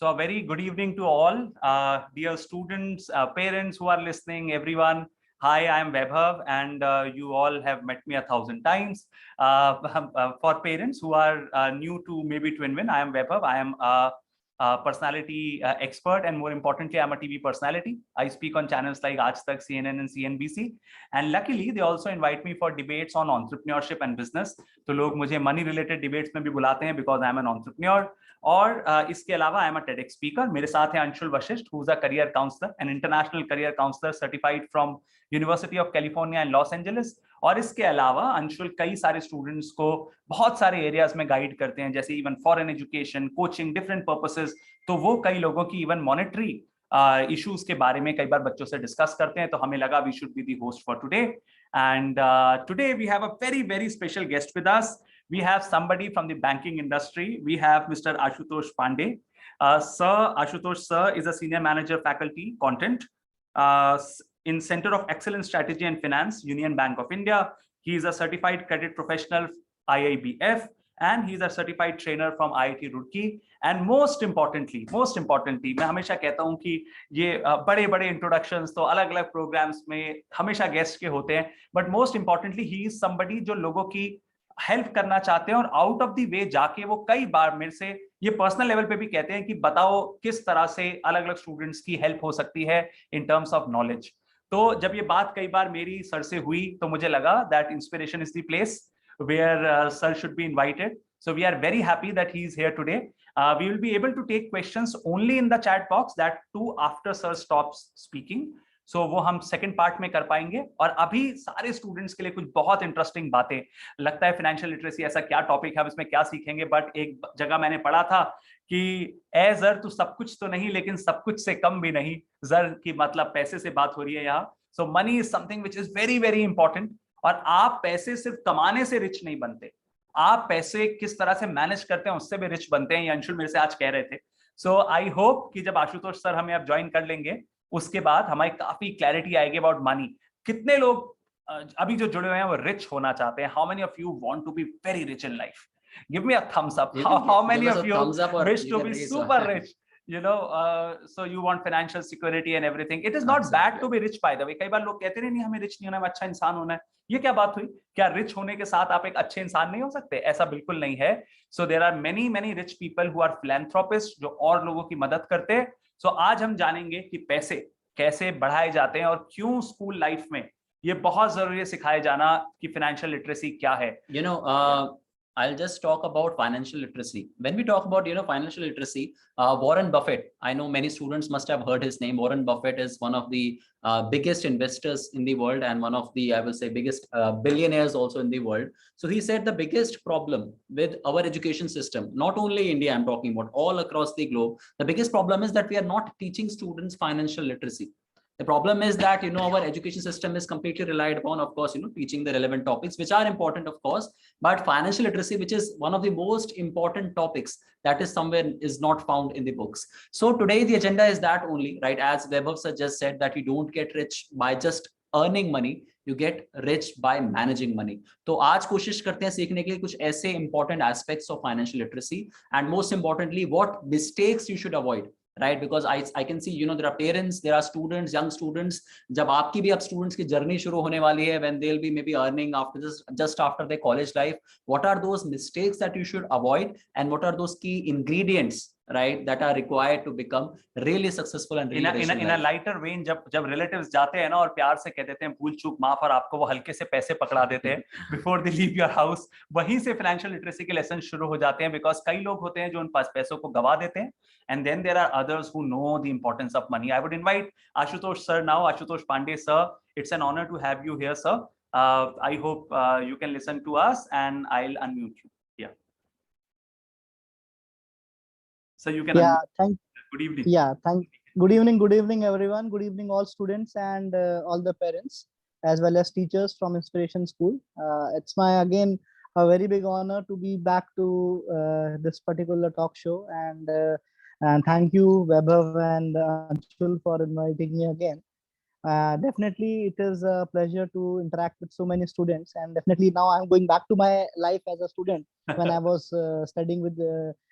So a very good evening to all, dear students, parents who are listening, everyone. Hi, I am Vaibhav, and you all have met me 1,000 times. For parents who are new to maybe TwinWin, I am Vaibhav. I am personality expert, and more importantly, I'm a TV personality. I speak on channels like Aaj Tak, CNN, and CNBC. And luckily, they also invite me for debates on entrepreneurship and business. तो लोग मुझे money related debates में भी बुलाते हैं because I'm an entrepreneur. और इसके अलावा I am a TEDx speaker. मेरे साथ है Anshul Vashishth, who is a career counsellor, an international career counsellor certified from University of California in Los Angeles. और इसके अलावा अंशुल कई सारे स्टूडेंट्स को बहुत सारे एरियाज में गाइड करते हैं, जैसे even foreign education, coaching, different purposes. तो वो कई लोगों की इवन मॉनेटरी इश्यूज के बारे में कई बार बच्चों से डिस्कस करते हैं. तो हमें लगा we should be the host for today. And today we have a very very special guest with us. We have somebody from the banking industry. We have Mr. Ashutosh Pandey. Sir, Ashutosh sir is a senior manager faculty content in Center of Excellence Strategy and Finance, Union Bank of India. He is a certified credit professional, IIBF, and he is a certified trainer from IIT Roorkee. And most importantly, मैं हमेशा कहता हूँ कि ये बड़े बड़े introductions तो अलग अलग प्रोग्राम्स में हमेशा गेस्ट के होते हैं, but most importantly he is somebody जो लोगों की हेल्प करना चाहते हैं और आउट ऑफ द वे जाके वो कई बार मेरे से ये पर्सनल लेवल पे भी कहते हैं कि बताओ किस तरह से अलग अलग स्टूडेंट्स की हेल्प हो सकती है इन टर्म्स ऑफ नॉलेज. तो जब ये बात कई बार मेरी सर से हुई तो मुझे लगा that inspiration is the place where sir should be invited. So we are very happy that he is here today. We will be able to take questions only in the chat box, that too after sir stops speaking. So वो हम second part में कर पाएंगे. और अभी सारे students के लिए कुछ बहुत इंटरेस्टिंग बातें. लगता है फाइनेंशियल लिटरेसी ऐसा क्या टॉपिक है, हम इसमें क्या सीखेंगे, बट एक जगह मैंने पढ़ा था कि ए जर तू सब कुछ तो नहीं लेकिन सब कुछ से कम भी नहीं. जर की मतलब पैसे से बात हो रही है यहाँ. So money is something which is very very important. और आप पैसे सिर्फ कमाने से रिच नहीं बनते, आप पैसे किस तरह से मैनेज करते हैं उससे भी रिच बनते हैं. ये अंशुल मेरे से आज कह रहे थे. सो आई होप कि जब आशुतोष सर हमें अब ज्वाइन कर लेंगे उसके बाद हमारी काफी क्लैरिटी आएगी अबाउट मनी. कितने लोग अभी जो जुड़े हुए हैं वो रिच होना चाहते हैं? How many of you want to be very rich in life? Give me a thumbs up. How many of you wish to be super rich? You know, so you want financial security and everything. It is not bad to be rich, by the way. कई बार लोग कहते हैं नहीं हमें rich नहीं होना है, अच्छा इंसान होना है. ये क्या बात हुई? क्या रिच होने के साथ आप एक अच्छे इंसान नहीं हो सकते? ऐसा बिल्कुल नहीं है. So there are many many rich people who are philanthropists जो और लोगों की मदद करते हैं. So आज हम जानेंगे कि पैसे कैसे बढ़ाए जाते हैं और क्यों स्कूल लाइफ में ये बहुत जरूरी है सिखाया जाना कि फाइनेंशियल लिटरेसी क्या है. You know, I'll just talk about financial literacy. When we talk about, financial literacy, Warren Buffett, I know many students must have heard his name. Warren Buffett is one of the biggest investors in the world and one of the, I will say, biggest billionaires also in the world. So he said the biggest problem with our education system, not only India, I'm talking about all across the globe, the biggest problem is that we are not teaching students financial literacy. The problem is that, our education system is completely relied upon, of course, teaching the relevant topics, which are important, of course, but financial literacy, which is one of the most important topics that is somewhere is not found in the books. So today the agenda is that only, right? As Vaibhav sir just said, that you don't get rich by just earning money, you get rich by managing money. तो आज कोशिश करते हैं सीखने के लिए कुछ ऐसे important aspects of financial literacy, and most importantly, what mistakes you should avoid. Right, because I can see, there are parents, there are students, young students. जब आपकी भी अब students की journey शुरू होने वाली है, when they'll be maybe earning after this, just after their college life, what are those mistakes that you should avoid, and what are those key ingredients, right, that are required to become really successful and really in a lighter vein. जब relatives जाते हैं ना और प्यार से कह देते हैं भूल चूक माफ, और आपको वो हल्के से पैसे पकड़ा देते हैं before they leave your house, वहीं से financial literacy के lessons शुरू हो जाते हैं. because कई लोग होते हैं जो उन पास पैसों को गवा देते हैं, and then there are others who know the importance of money. I would invite Ashutosh sir now. Ashutosh Pandey sir, it's an honor to have you here, sir. I hope you can listen to us, and I'll unmute you. Yeah. So you can. Yeah. Good evening. Yeah. Good evening. Good evening, everyone. Good evening, all students and all the parents, as well as teachers from Inspiration School. It's my again a very big honor to be back to this particular talk show, and thank you, Vaibhav and Anshul, for inviting me again. Definitely, it is a pleasure to interact with so many students, and definitely now I'm going back to my life as a student when I was studying with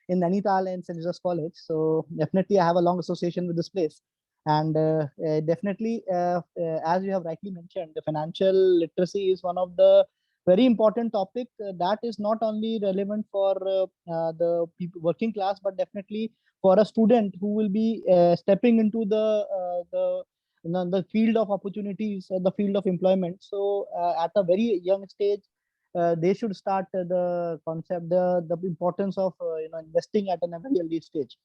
in Nainital and St. Joseph's College. So definitely I have a long association with this place. And definitely, as you have rightly mentioned, the financial literacy is one of the very important topic that is not only relevant for the people working class, but definitely for a student who will be stepping into the field of opportunities, the field of employment. So at a very young stage, they should start the concept, the importance of investing at a very early stage.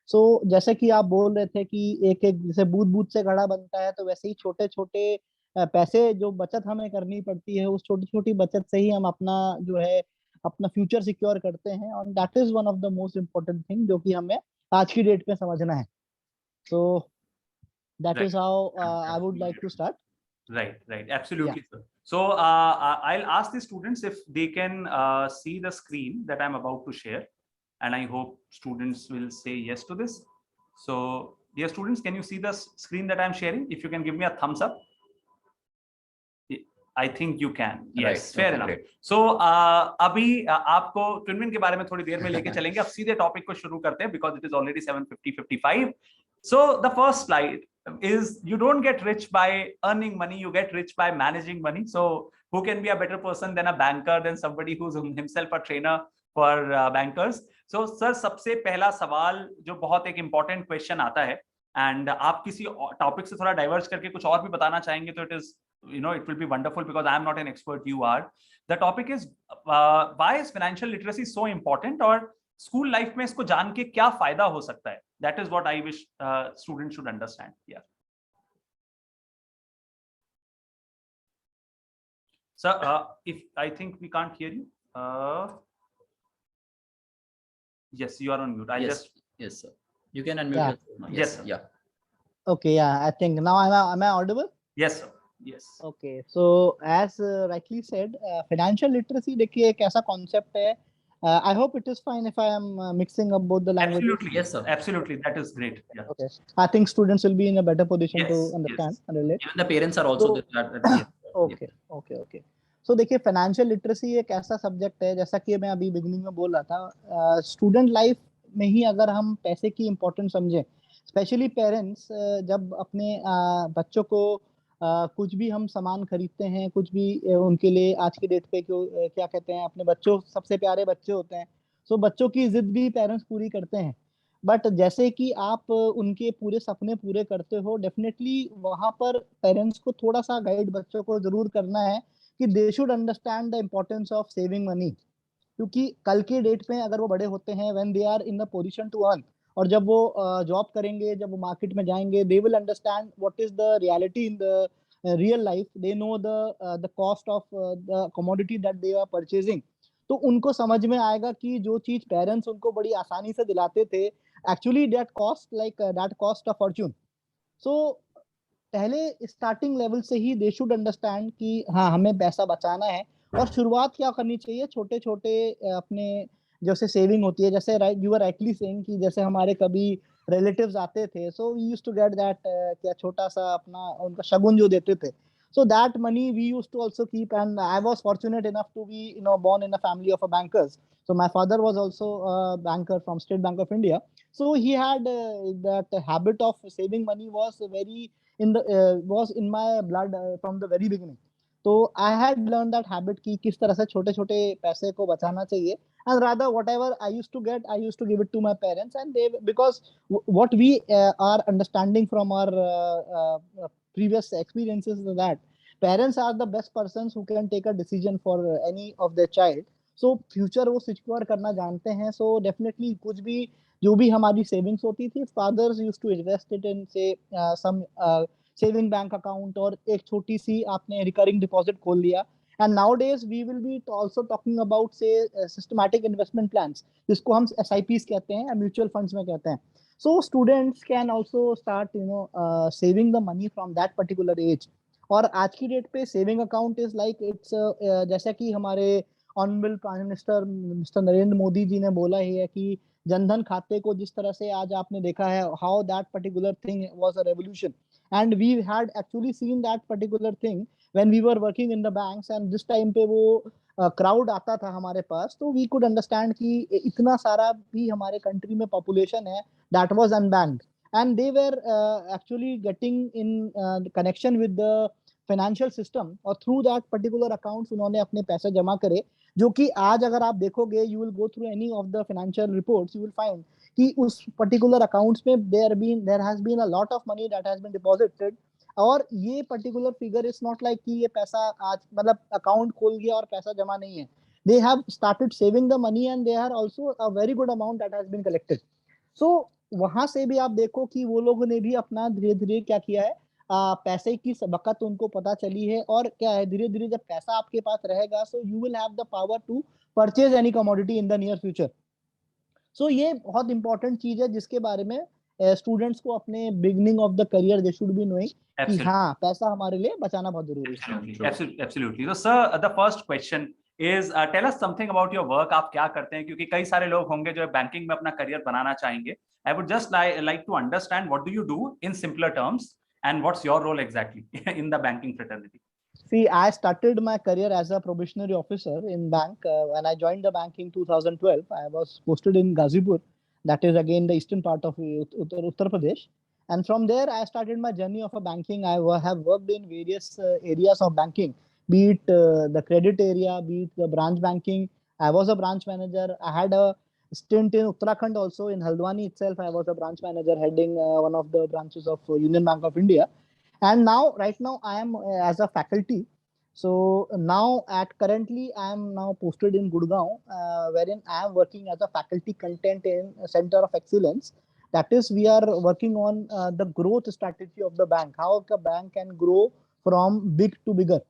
सो जैसे कि आप बोल रहे थे कि एक एक जैसे बूंद बूंद से घड़ा बनता है, तो वैसे ही छोटे छोटे पैसे जो बचत हमें करनी पड़ती है, उस छोटी छोटी बचत से ही हम अपना जो है अपना फ्यूचर सिक्योर करते हैं, और that is one of the most important thing जो कि हमें आज की डेट में समझना है. So that is how I would like to start. Right, absolutely, sir. So I'll ask the students if they can see the screen that I'm about to share, and I hope students will say yes to this. So dear students, can you see the screen that I'm sharing? If you can give me a thumbs up. I think you can. Yes, Right. fair Okay, enough. great. So अभी आपको ट्विनविन के बारे में थोड़ी देर में लेके चलेंगे. अब सीधे टॉपिक को शुरू करते हैं because it is already 7:55. So the first slide is you don't get rich by earning money, you get rich by managing money. So who can be a better person than a banker, than somebody who's himself a trainer for bankers? So sir, सबसे पहला सवाल जो बहुत एक important question आता है, and आप किसी टॉपिक से थोड़ा डाइवर्ज करके कुछ और भी बताना चाहेंगे तो it will be wonderful, because I am not an expert, you are. The topic is why is financial literacy so important, और स्कूल लाइफ में इसको जान के क्या फायदा हो सकता है. That is what I wish students should understand. Yeah. Sir, if I think we can't hear you. Yes, you are on mute. Yes, sir. You can unmute Yeah. yourself now. Yes, sir. Yeah. Okay, yeah, I think now am I audible? Yes, sir. Yes. Okay, so as rightly said, financial literacy देखिए एक ऐसा concept है. I hope it is fine if I am mixing up both the languages. Absolutely, Yes, sir. Absolutely, that is great. Yeah. Okay, I think students will be in a better position to Yes, understand yes. and relate. Even the parents are also So- yes. Okay, okay, okay. So देखिए financial literacy एक ऐसा subject है, जैसा कि मैं अभी beginning में बोल रहा था, स्टूडेंट लाइफ में ही अगर हम पैसे की इम्पोर्टेंस समझें, स्पेशली पेरेंट्स जब अपने बच्चों को कुछ भी हम सामान खरीदते हैं, कुछ भी उनके लिए आज की डेट पे क्या कहते हैं, अपने बच्चों सबसे प्यारे बच्चे होते हैं, सो बच्चों की जिद भी पेरेंट्स पूरी करते हैं. बट जैसे कि आप उनके पूरे सपने पूरे करते हो, डेफिनेटली वहां पर पेरेंट्स को थोड़ा सा गाइड बच्चों को जरूर करना है कि they should understand the importance of saving money. क्योंकि कल के डेट में अगर वो बड़े होते हैं, when they are in the position to earn, और जब वो जॉब करेंगे, जब वो मार्केट में जाएंगे, they will understand what is the reality in the real life. They know the cost of the commodity that they are purchasing. तो उनको समझ में आएगा कि जो चीज पेरेंट्स उनको बड़ी आसानी से दिलाते थे, actually that cost a fortune. So पहले स्टार्टिंग लेवल से ही दे शुड अंडरस्टैंड कि हाँ, हमें पैसा बचाना है, और शुरुआत क्या करनी चाहिए, छोटे छोटे अपने जैसे सेविंग होती है, जैसे यू आर राइटली सेइंग कि जैसे हमारे कभी रिलेटिव्स आते थे, so we used to get that क्या छोटा सा अपना उनका शगुन जो देते थे, so that money we used to also keep. And I was fortunate enough to be born in a family of a bankers. So my father was also a banker from State Bank of India, so he had that habit of saving money was very was in my blood from the very beginning. तो I had learned that habit कि किस तरह से छोटे छोटे पैसे को बचाना चाहिए, and rather whatever I used to get, I used to give it to my parents, and they, because what we are understanding from our previous experiences is that parents are the best persons who can take a decision for any of their child. So future वो secure करना जानते हैं. So definitely कुछ भी जो भी हमारी savings होती थी, fathers used to invest it in say some saving bank account, और एक छोटी सी आपने रिकरिंग डिपॉजिट खोल लिया. And nowadays we will be also talking about say systematic investment plans, जिसको हम SIPs कहते हैं, म्यूचुअल फंड्स में कहते हैं. So students can also start saving the money from that particular age. और आज की डेट पे saving account is like it's जैसा कि हमारे honourable prime minister mister Narendra Modi ji ने बोला ही है कि जनधन खाते को जिस तरह से आज आपने देखा है, how that particular thing was a revolution. And we had actually seen that particular thing when we were working in the banks, and this time पे वो क्राउड आता था हमारे पास, तो वी कुड अंडरस्टैंड कि इतना सारा भी हमारे कंट्री में पॉपुलेशन है that was unbanked, and they were actually getting in connection with the financial system, और थ्रू दैट पर्टिकुलर अकाउंट्स उन्होंने अपने पैसे जमा करे, जो कि आज अगर आप देखोगे, you will go through any of the financial reports, you will find कि उस पर्टिकुलर अकाउंट्स में there has been a lot of money that has been deposited. और ये particular figure is not like कि ये पैसा आज मतलब अकाउंट खोल गया और पैसा जमा नहीं है, they have started saving the money and they are also a very good amount that has been collected. So वहां से भी आप देखो कि वो लोगों ने भी अपना धीरे धीरे क्या किया है, पैसे की सबकत उनको पता चली है, और क्या है, धीरे धीरे जब पैसा आपके पास रहेगा, so you will have the power to purchase any commodity in the near future. So ये बहुत इंपॉर्टेंट चीज है जिसके बारे में स्टूडेंट्स को अपने beginning of the career they should be knowing कि Absolutely. हाँ, पैसा हमारे लिए बचाना बहुत जरूरी है। Absolutely. So, sir, the first question is tell us something about your work. आप क्या करते हैं, क्योंकि कई सारे लोग होंगे जो बैंकिंग में अपना करियर बनाना चाहेंगे. I would just like to understand what do you do in simpler terms and what's your role exactly in the banking fraternity. See, I started my career as a probationary officer in bank. When I joined the bank in 2012, I was posted in Ghazipur, that is again the eastern part of Uttar Pradesh. And from there, I started my journey of a banking. I have worked in various areas of banking, be it the credit area, be it the branch banking. I was a branch manager. I had a stint in Uttarakhand also, in Haldwani itself. I was a branch manager heading one of the branches of Union Bank of India. And now right now I am as a faculty. So now at currently I am now posted in Gurgaon, wherein I am working as a faculty content in a center of excellence. That is, we are working on the growth strategy of the bank, how the bank can grow from big to bigger.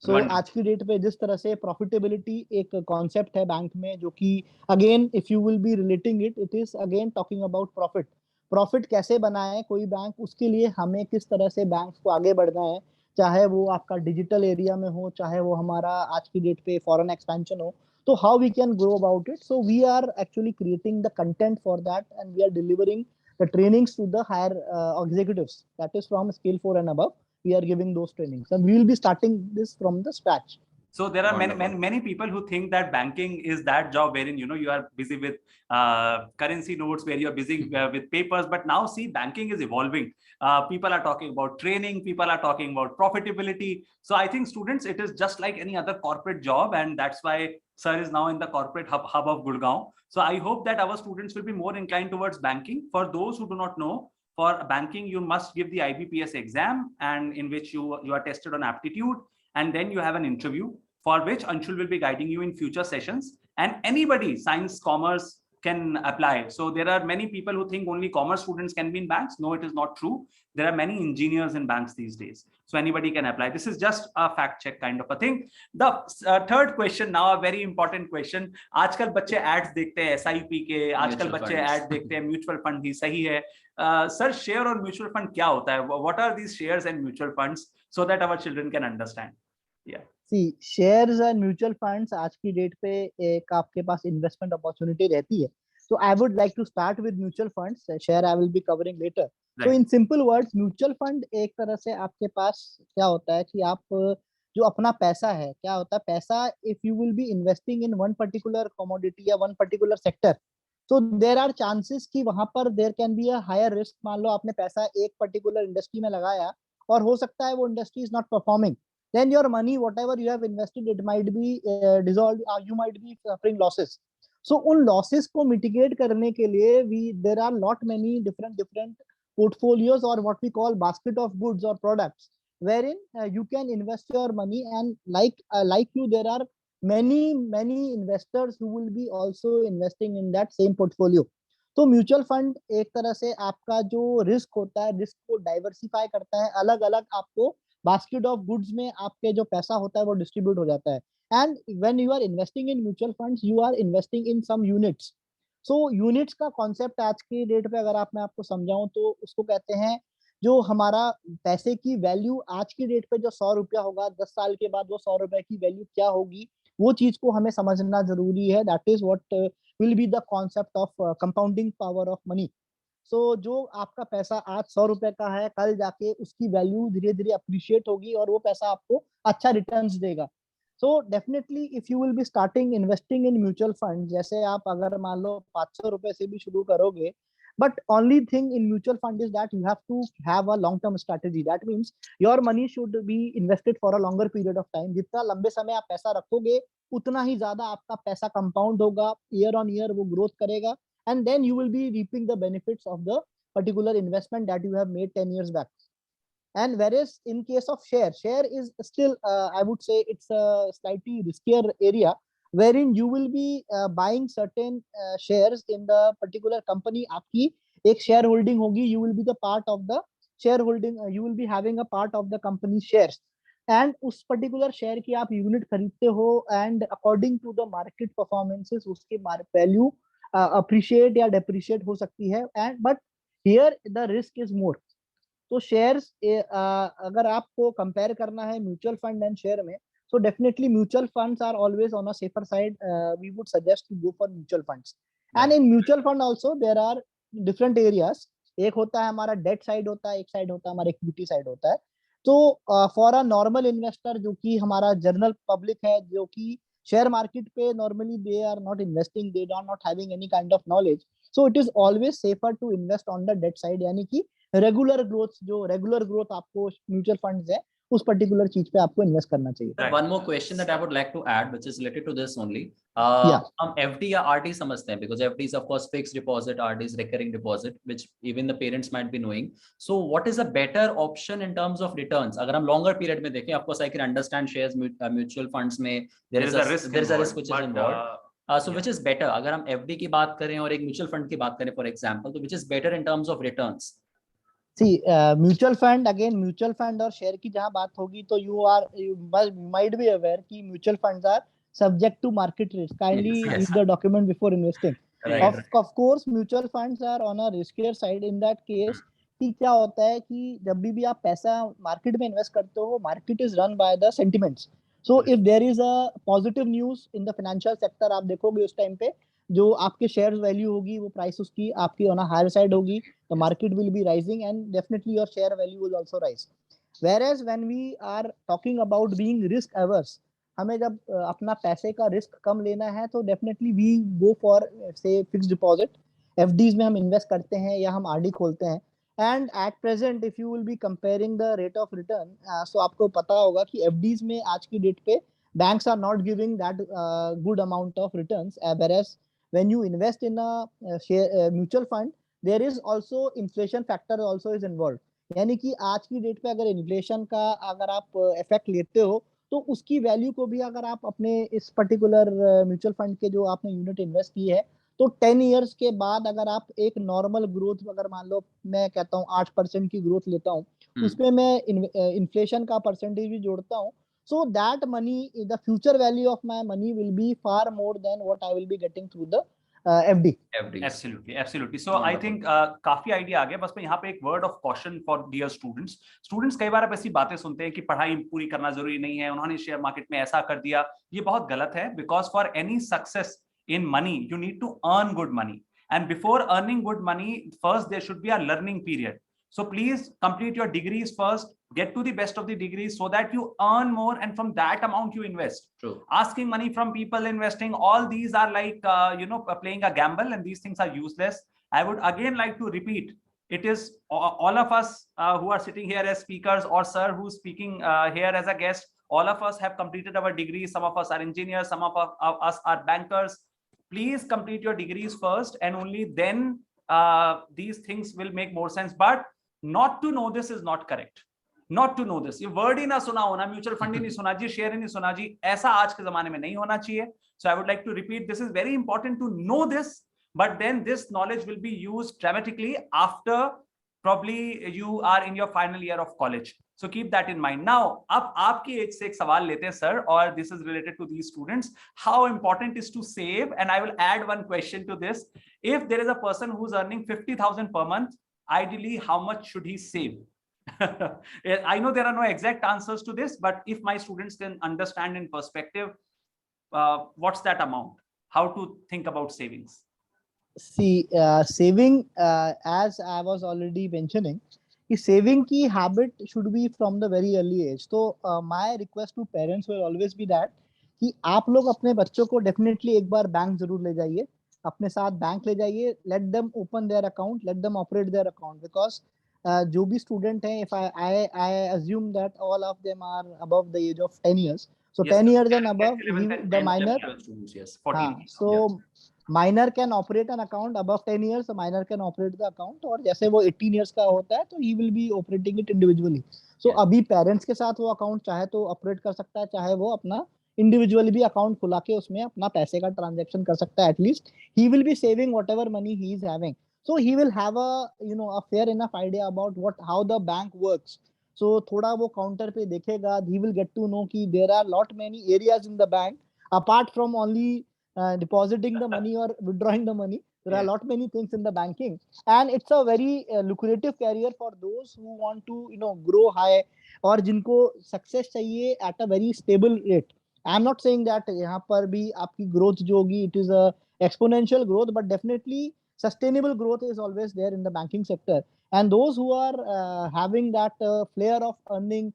सो आज की date पे जिस तरह से profitability एक concept है bank में, जो कि again if you will B relating it, it is again talking about profit. Profit कैसे बनाए कोई बैंक, उसके लिए हमें किस तरह से बैंक को आगे बढ़ना है, चाहे वो आपका डिजिटल एरिया में हो, चाहे वो हमारा आज की डेट पे फॉरेन एक्सपेंशन हो, तो how we can grow about it. So we are actually creating the content for that and we are delivering the trainings to the higher executives, that is from skill 4 and above. We are giving those trainings and we will be starting this from the scratch. So there are many people who think that banking is that job wherein you are busy with currency notes, where you are busy with papers. But now see, banking is evolving. People are talking about training. People are talking about profitability. So I think students, it is just like any other corporate job, and that's why sir is now in the corporate hub of Gurgaon. So I hope that our students will be more inclined towards banking. For those who do not know, for banking you must give the IBPS exam, and in which you are tested on aptitude, and then you have an interview for which Anshul will be guiding you in future sessions. And anybody, science, commerce, can apply. So there are many people who think only commerce students can be in banks. No, it is not true. There are many engineers in banks these days. So anybody can apply. This is just a fact check kind of a thing. The third question now, a very important question. आजकल बच्चे ads देखते हैं SIP के, आजकल बच्चे ad देखते हैं mutual fund ही सही है। सर, शेयर और म्यूचुअल फंड क्या होता है? What are these shares and mutual funds, so that our children can understand? Yeah. See, shares and mutual funds आज की डेट पे एक आपके पास इन्वेस्टमेंट अपॉर्चुनिटी रहती है. So I would like to start with mutual funds. Share I will be covering later. Right. So in simple words, mutual fund एक तरह से आपके पास क्या होता है कि आप जो अपना पैसा है, क्या होता है पैसा, if you will be investing in one particular commodity या one particular sector, so there are chances कि वहां पर there can be a higher risk. मान लो आपने पैसा एक particular इंडस्ट्री में लगाया और हो सकता है वो industry is not performing, then your money whatever you have invested, it might be dissolved, you might be suffering losses. So उन losses को mitigate करने के लिए there are lot many different portfolios, or what we call basket of goods or products, wherein you can invest your money, and like you, there are many investors who will be also investing in that same portfolio. तो mutual fund एक तरह से आपका जो risk होता है, risk को diversify करता है, अलग अलग आपको बास्केट ऑफ गुड्स में आपके जो पैसा होता है वो डिस्ट्रीब्यूट हो जाता है. And when you are investing in mutual funds, you are investing in some units. So units का कॉन्सेप्ट आज की डेट पे अगर मैं आपको समझाऊं तो उसको कहते हैं, जो हमारा पैसे की वैल्यू आज की डेट पे जो 100 रुपया होगा, 10 साल के बाद वो 100 रुपए की वैल्यू क्या होगी, वो चीज को हमें समझना जरूरी है. That is what will be the concept of compounding power of money. So जो आपका पैसा आज 100 रुपए का है, कल जाके उसकी वैल्यू धीरे धीरे अप्रिशिएट होगी और वो पैसा आपको अच्छा रिटर्न्स देगा. So definitely if you will be starting investing in mutual fund, जैसे आप अगर मान लो 500 रुपए से भी शुरू करोगे, but only thing in mutual fund is that you have to have a long term strategy. That means your money should be invested for a longer period of time. जितना लंबे समय आप पैसा रखोगे उतना ही ज्यादा आपका पैसा कंपाउंड होगा, ईयर ऑन ईयर वो ग्रोथ करेगा, and then you will be reaping the benefits of the particular investment that you have made 10 years back. And whereas in case of share is still I would say it's a slightly riskier area, wherein you will be buying certain shares in the particular company. आपकी एक share holding होगी, you will be the part of the shareholding, you will be having a part of the company shares, and उस particular share की आप unit खरीदते हो, and according to the market performances उसकी value appreciate या depreciate हो सकती है, and but here the risk is more. तो शेयर्स अगर आपको कंपेयर करना है म्यूचुअल फंड एंड शेयर में, so definitely mutual funds are always on a safer side. We would suggest to go for mutual funds. And in mutual fund also there are different areas. एक होता है हमारा date side होता है, एक side होता है हमारा इक्विटी साइड होता है. तो फॉर अ नॉर्मल इन्वेस्टर जो कि हमारा जनरल पब्लिक है, जो कि शेयर मार्केट पे normally they are not investing, they are not having any kind of knowledge, so it is always safer to invest on the debt side, यानी कि regular growth आपको म्यूचुअल फंड्स है उस particular चीज पे आपको invest करना चाहिए. Right. One more question that I would like to add, which is related to this only. Yeah. हम FD या RD समझते हैं, because FD is of course fixed deposit, RD is recurring deposit, which even the parents might be knowing. So what is a better option in terms of returns? अगर हम longer period में देखें, of course I can understand shares, mutual funds में there is a risk which is involved. So which is better? अगर हम FD की बात करें और एक mutual fund की बात करें for example, तो which is better in terms of returns? See, mutual fund, again mutual fund और शेयर की जहां बात होगी तो you might be aware कि mutual funds are subject to market risk. Kindly read the document before investing. Right. Of course mutual funds are on a riskier side. In that case कि क्या होता है कि जब भी आप पैसा मार्केट में इन्वेस्ट करते हो, market is run by the sentiments. So if there is a positive news in the financial sector, आप देखोगे उस टाइम पे जो आपके शेयर वैल्यू होगी वो प्राइस उसकी आपकी ऑन अ हायर साइड होगी, the market will be rising and definitely your share value will also rise. Whereas when we are talking about being risk averse, हमें जब अपना पैसे का रिस्क कम लेना है तो डेफिनेटली वी गो फॉर से फिक्स्ड डिपॉजिट, एफडीज में हम इन्वेस्ट करते हैं या हम आरडी खोलते हैं. And at present if you will be comparing the rate of return, so आपको पता होगा कि एफडीज में आज की डेट पे banks are not giving that good amount of returns, whereas when you invest in a mutual fund there is also inflation factor also is involved. यानी कि आज की डेट पे अगर इन्फ्लेशन का अगर आप इफेक्ट लेते हो तो उसकी वैल्यू को भी अगर आप अपने इस पर्टिकुलर म्यूचुअल फंड के जो आपने यूनिट इन्वेस्ट की है तो 10 इयर्स के बाद अगर आप एक नॉर्मल ग्रोथ, अगर मान लो मैं कहता हूँ 8% की ग्रोथ लेता हूँ, उसमें मैं इन्फ्लेशन का परसेंटेज भी जोड़ता हूँ, so that money, the future value of my money will be far more than what I will be getting through the FD. Absolutely. So I think काफी आइडिया आ गया. बस मैं यहाँ पे एक word of caution for dear students कई बार आप ऐसी बातें सुनते हैं कि पढ़ाई पूरी करना जरूरी नहीं है, उन्होंने शेयर मार्केट में ऐसा कर दिया. ये बहुत गलत है, because for any success in money you need to earn good money, and before earning good money first there should be a learning period. So please complete your degrees first, get to the best of the degrees so that you earn more, and from that amount you invest. True. Asking money from people, investing, all these are like playing a gamble, and these things are useless. I would again like to repeat, it is all of us who are sitting here as speakers, or sir who's speaking here as a guest, all of us have completed our degrees. Some of us are engineers, some of us are bankers. Please complete your degrees first, and only then these things will make more sense. But not to know this is not correct. Not to know this, ये word ही ना सुना होना, mutual fund ही नहीं सुना जी, share ही नहीं सुना जी, ऐसा आज के जमाने में नहीं होना चाहिए. So I would like to repeat, this is very important to know this, but then this knowledge will be used dramatically after probably you are in your final year of college. So keep that in mind. Now अब आपकी as से एक सवाल लेते हैं sir, और this is related to these students. How important is to save? And I will add one question to this. If there is a person who's earning 50,000 per month, ideally how much should he save? I know there are no exact answers to this, but if my students can understand in perspective, what's that amount? How to think about savings? See, saving, as I was already mentioning, saving की habit should be from the very early age. So my request to parents will always be that कि आप लोग अपने बच्चों को definitely एक बार bank जरूर ले जाइए, अपने साथ बैंक ले जाइए, let them open their account, let them operate their account, because जो भी स्टूडेंट हैं, if I assume that all of them are above the age of 10 years, so Yes, 10 sir. years and 10, above, 11th and the 10th minor, level students, yes. 14. हाँ, so minor can operate an account above 10 years, so minor can operate the account, और जैसे वो 18 years का होता है तो he will be operating it individually. So Yes. अभी parents के साथ वो अकाउंट चाहे तो ऑपरेट कर सकता है, चाहे वो अपना इंडिविजुअली भी अकाउंट खुला के उसमें अपना पैसे का ट्रांजेक्शन कर सकता है. At least he will be saving whatever money he is having, so he will have a a fair enough idea about how the bank works. So थोड़ा वो काउंटर पे देखेगा, he will get to know कि there are lot many areas in the bank apart from only depositing the money or withdrawing the money. There are Yeah. lot many things in the banking, and it's a very lucrative career for those who want to grow high, और जिनको success चाहिए at a very stable rate. I am not saying that यहाँ पर भी आपकी growth जो होगी it is a exponential growth, but definitely sustainable growth is always there in the banking sector. And those who are having that flair of earning,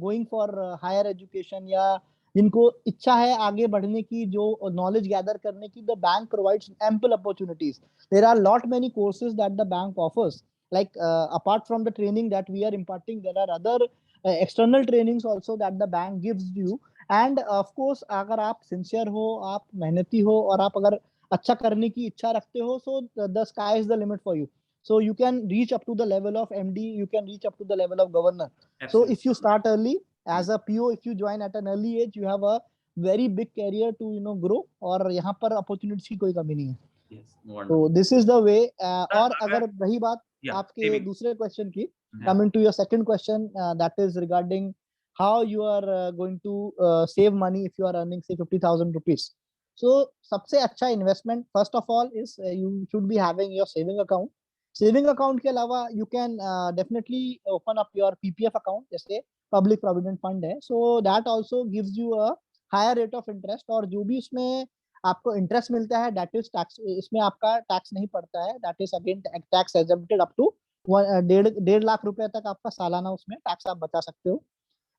going for higher education, या जिनको इच्छा है आगे बढ़ने की, जो नॉलेज गैदर करने की, the bank provides ample opportunities. There are lot many courses that the bank offers, like apart from the training that we are imparting, there are other external trainings also that the bank gives you. And of course अगर आप sincere हो, आप मेहनती हो, और आप अगर अच्छा करने की इच्छा रखते हो, so the sky is the limit for you. So you can reach up to the level of MD, you can reach up to the level of governor. So if you start early as a PO, if you join at an early age, you have a very big career to grow, और यहाँ पर opportunities की कोई कमी नहीं है. Yes, तो wonderful. This is the way. और अगर- अगर रही बात Yeah, आपके saving. दूसरे क्वेश्चन की, Yeah. coming to your second question, that is regarding how you are going to save money if you are earning say 50,000 rupees. So सबसे अच्छा investment first of all is you should be having your saving account. Saving account के अलावा you can definitely open up your PPF account, जैसे public provident fund है. So that also gives you a higher rate of interest, और जो भी उसमें आपको interest मिलता है दैट इज टैक्स, इसमें आपका टैक्स नहीं पड़ता है, that is again tax exempted up to 1.5 lakh रुपए तक आपका सालाना उसमें टैक्स आप बचा सकते हो.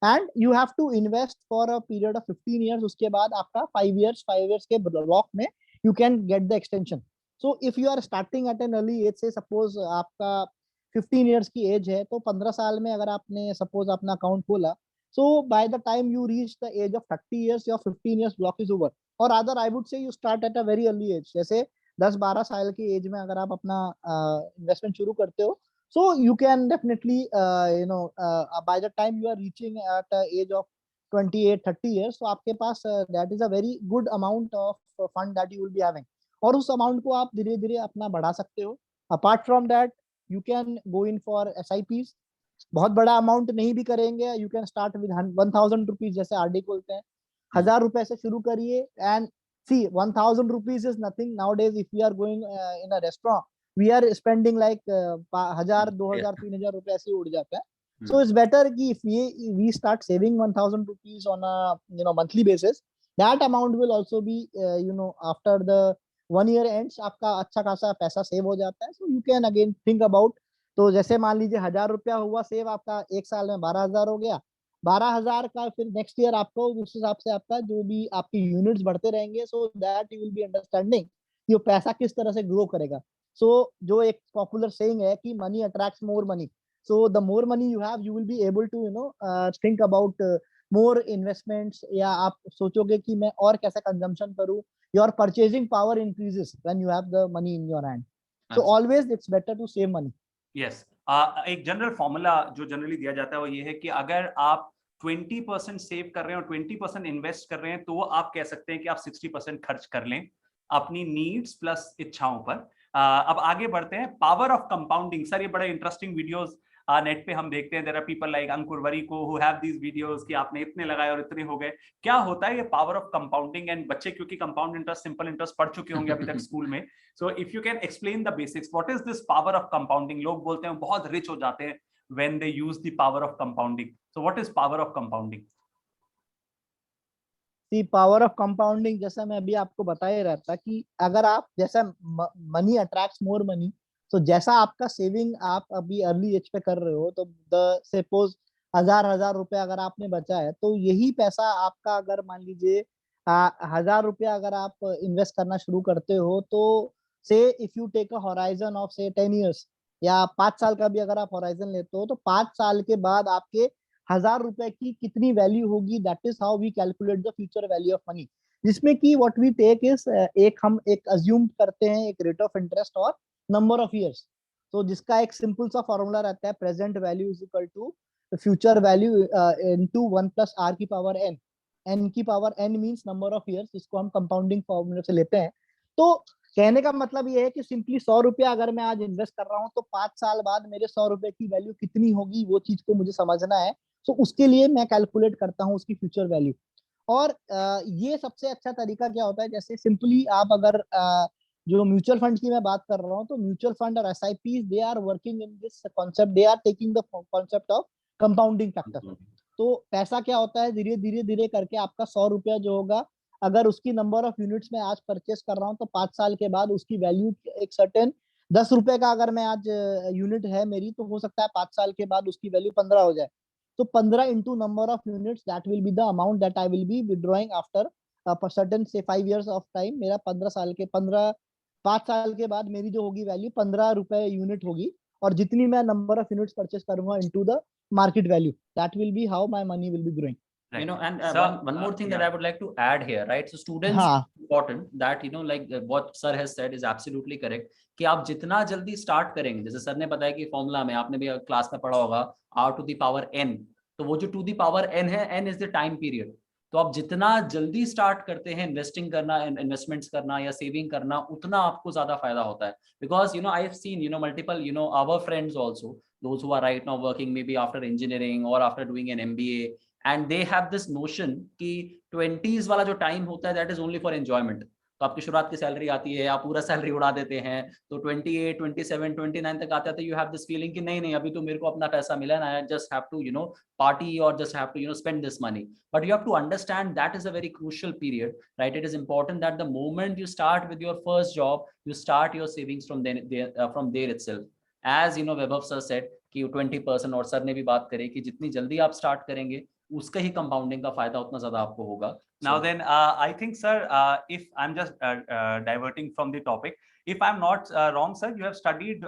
And you have to invest for a period of 15 years. उसके बाद आपका 5 years के ब्लॉक में you can get the extension. So if you are starting at an early age, say suppose आपका 15 years की एज है, तो 15 साल में अगर आपने सपोज अपना अकाउंट खोला, so by the time you reach the age of 30 years, your 15 years block is over. और other I would say you start at a very early age, जैसे 10-12 साल की एज में अगर आप अपना इन्वेस्टमेंट शुरू करते हो, so you can definitely by the time you are reaching at the age of 28-30 years, so आपके पास that is a very good amount of fund that you will be having, और उस अमाउंट को आप धीरे धीरे अपना बढ़ा सकते हो. Apart from that you can go in for SIPs. बहुत बड़ा अमाउंट नहीं भी करेंगे, you can start with 1000 rupees, जैसे RD खोलते हैं, 1000 रुपए से शुरू करिए. And see 1000 rupees is nothing nowadays. If we are going in a restaurant, we are spending like 1000, 2000, 3000 रुपए ऐसे ही उड़ जाता है. So it's better कि if we start saving 1000 rupees on a monthly basis, that amount will also be after the 1 year ends, आपका अच्छा खासा पैसा सेव हो जाता है. So you can again think about, तो जैसे मान लीजिए 1000 रुपया हुआ सेव आपका, एक साल में 12,000 हो गया. 12,000 का फिर नेक्स्ट ईयर आपको उस हिसाब से आपका जो भी आपकी यूनिट्स बढ़ते रहेंगे, so that you will be understanding कि वो पैसा किस तरह से ग्रो करेगा. सो जो एक पॉपुलर सेइंग है कि money attracts more money. So the more money you have, you will be able to think about more investments, या आप सोचोगे कि मैं और कैसे कंजम्पशन करूं. Your purchasing power increases when you have the money in your hand. So always it's better to save money. Yes. एक general formula जो जनरली दिया जाता है वो ये है कि अगर आप 20% सेव कर रहे हैं और 20% इन्वेस्ट कर रहे हैं, तो आप कह सकते हैं कि आप 60% खर्च कर लें अपनी नीड्स प्लस इच्छाओं पर. अब आगे बढ़ते हैं. Power of compounding. सर ये बड़े इंटरेस्टिंग वीडियोस नेट पे हम देखते हैं. There are people like Ankur Warikoo who have these videos कि आपने इतने लगाए और इतने हो गए. क्या होता है ये पावर ऑफ कंपाउंडिंग? एंड बच्चे क्योंकि कंपाउंड इंटरेस्ट, सिंपल इंटरेस्ट पढ़ चुके होंगे अभी तक स्कूल में. So if you can explain the basics, what is this power of compounding? लोग बोलते हैं बहुत रिच हो जाते हैं when they use the power of compounding. So what is power of compounding? See power of compounding, जैसा मैं अभी आपको बता ही रहा था कि अगर आप जैसा मनी अट्रैक्ट्स मोर मनी, तो जैसा आपका सेविंग आप अभी अर्ली एज पे कर रहे हो, तो द सपोज हजार रुपया अगर आपने बचा है, तो यही पैसा आपका, अगर मान लीजिए 1000 रुपया अगर आप इन्वेस्ट करना शुरू करते हो, तो say if you take a horizon of say 10 years या 5 साल का भी अगर आप होराइजन लेते हो, तो 5 साल के बाद आपके 1000 रुपए की कितनी वैल्यू होगी, that is how we calculate the future value of money. जिसमें कि व्हाट वी टेक इज, हम एक अज्यूम करते हैं एक रेट ऑफ इंटरेस्ट और नंबर ऑफ ईयर्स। तो जिसका एक सिंपल सा फॉर्मूला रहता है, present value is equal to future value into 1 + r⁴n। n की power n means number of years, जिसको हम कंपाउंडिंग फॉर्मूले से लेते हैं। तो कहने का मतलब ये है कि सिंपली 100 रुपया अगर मैं आज इन्वेस्ट कर रहा हूँ, तो 5 साल बाद मेरे 100 रुपए की वैल्यू कितनी होगी, वो चीज को मुझे समझना है। तो उसके लिए मैं कैलकुलेट करता हूँ उसकी फ्यूचर वैल्यू। और ये सबसे अच्छा तरीका क्या होता है, जैसे सिंपली आप अगर जो म्यूचुअल फंड की मैं बात कर रहा हूँ, तो म्यूचुअल फंड और SIP they are working in this concept, they are taking the concept of compounding factor. तो पैसा क्या होता है, धीरे धीरे धीरे करके आपका 100 रुपया जो होगा, अगर उसकी नंबर ऑफ यूनिट्स में आज परचेस कर रहा हूँ, तो 5 साल के बाद उसकी वैल्यू एक सर्टेन 10 रुपए का अगर मैं आज यूनिट है मेरी, तो हो सकता है 5 साल के बाद उसकी वैल्यू 15 हो जाए। तो 15 into number of units, that will be the amount that I will be withdrawing after certain से 5 years ऑफ टाइम। मेरा 5 साल के बाद मेरी जो होगी वैल्यू 15 रुपए यूनिट होगी, और जितनी मैं नंबर ऑफ यूनिट्स परचेस करूंगा into the market value, that will be how my money will be growing. You know, and So, one more thing that yeah. I would like to add here, right? So students, हाँ, important that like what sir has said is absolutely correct, कि आप जितना जल्दी start करेंगे, जैसे sir ने बताया कि फॉर्मूला में आपने भी क्लास में पढ़ा होगा r⁴n, तो वो जो n है, n is the time period. तो आप जितना जल्दी स्टार्ट करते हैं इन्वेस्टिंग करना, इन्वेस्टमेंट्स करना या सेविंग करना, उतना आपको ज्यादा फायदा होता है। Because I have seen multiple our friends also, those who are right now working maybe after engineering or after doing an MBA, and they have this notion कि 20s वाला जो टाइम होता है that is only for enjoyment। तो आपकी शुरुआत की salary आती है, आप पूरा सैलरी उड़ा देते हैं, तो 28, 27, 29 तक आते हैं, you have this feeling कि नहीं अभी तो मेरे को अपना पैसा मिला ना, I just have to party or just have to spend this money। But you have to understand that is a very crucial period, right? It is important that the moment you start with your first job, you start your savings from there itself। As Vaibhav sir said कि 20%, और sir ने भी बात करी कि जितनी जल्दी आप स्टार्ट करेंगे, उसका ही कंपाउंडिंग का फायदा उतना ज्यादा आपको होगा। Now then, I think, sir, if I'm just diverting from the topic, if I'm not wrong, sir, you have studied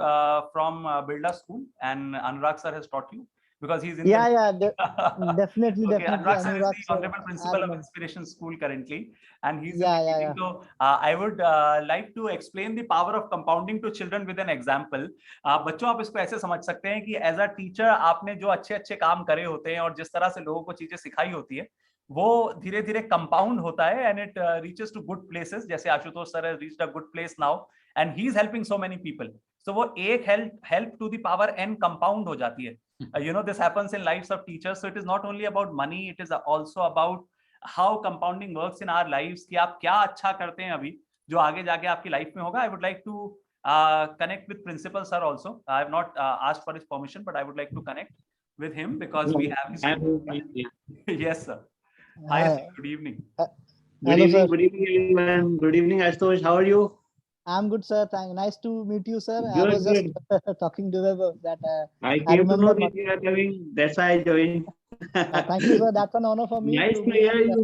from Birla School, and Anurag sir has taught you, because he's in definitely, okay, definitely. Anurag sir is Anurag the sir, honorable principal of Inspiration School currently, and he's in yeah, the yeah, meeting. yeah. So I would like to explain the power of compounding to children with an example. बच्चों, आप इसको ऐसे समझ सकते हैं कि as a teacher आपने जो अच्छे अच्छे काम करे होते हैं और जिस तरह से लोगों को चीजें सिखाई होती है, वो धीरे धीरे कंपाउंड होता है, and it reaches to good places. जैसे Ashutosh sir has reached a good place now, and he is helping so many people. So वो एक help to the power n compound हो जाती है। This happens in lives of teachers, so it is not only about money, it is also about how compounding works in our lives, कि आप क्या अच्छा करते हैं अभी, जो आगे जाके आपकी लाइफ में होगा। I would like to connect with principal sir also. I have not asked for his permission, but I would like to connect with him because we have his yes sir. Hi sir, good evening. Hello sir. Good evening everyone. Good evening Ashutosh, how are you? I'm good sir, nice to meet you sir. I Good, was just talking to Weber that I I came to know remember. that you are coming, that's why I joined. Thank you sir, that's an honor for me. Nice to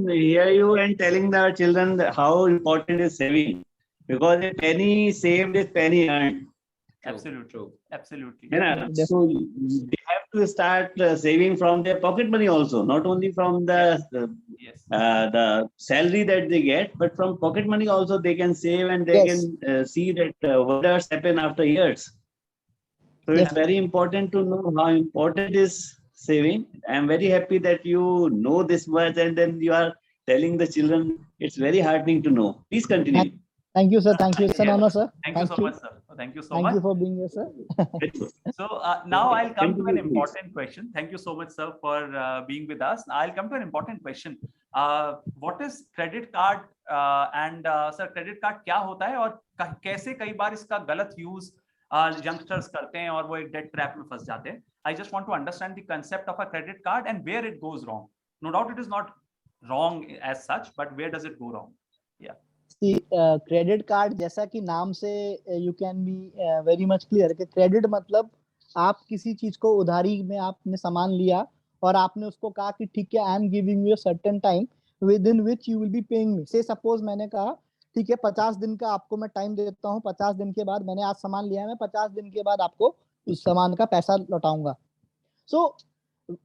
be hear you and telling the children how important is saving, because a penny saved is penny earned. Absolutely true. Absolutely. You know? So they have to start saving from their pocket money also, not only from Yes. the salary that they get, but from pocket money also they can save, and they Yes. can see that wonders happen after years. So Yes. it's very important to know how important is saving. I'm very happy that you know this much, and then you are telling the children. It's very heartening to know. Please continue. Thank you sir, thank you. It's an Yes. honor sir. Thank you so much sir. Thank you so Thank much. you for being here sir. Very good. So now I'll come to an Continue, please. important question. Thank you so much, sir, for being with us. I'll come to an important question. What is credit card? And sir, credit card क्या होता है और कैसे कई बार इसका गलत use youngsters करते हैं और वो एक डेट ट्रैप में फंस जाते हैं? I just want to understand the concept of a credit card and where it goes wrong. No doubt it is not wrong as such, but where does it go wrong? Yeah. Credit card, जैसा कि नाम से you can be very much clear कि credit मतलब आप किसी चीज को उधारी में आपने सामान लिया और आपने उसको कहा कि ठीक है, I am giving you certain time with in which you will be paying me. से सपोज मैंने कहा ठीक है 50 दिन का आपको मैं टाइम देता हूँ, 50 दिन के बाद मैंने आज सामान लिया है, मैं 50 दिन के बाद आपको उस सामान का पैसा लौटाऊंगा। So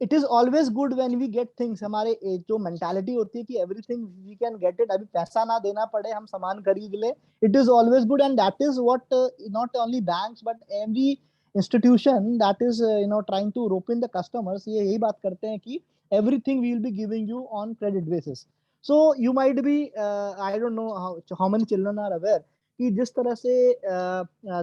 it is always good when we get things, हमारे जो मेंटालिटी होती है कि everything we can get it, अभी पैसा ना देना पड़े, हम सामान खरीद ले, it is always good. And that is what not only banks but every institution that is trying to rope in the customers, ये यही बात करते हैं कि everything we will be giving you on credit basis. So you might be I don't know how many children are aware कि जिस तरह से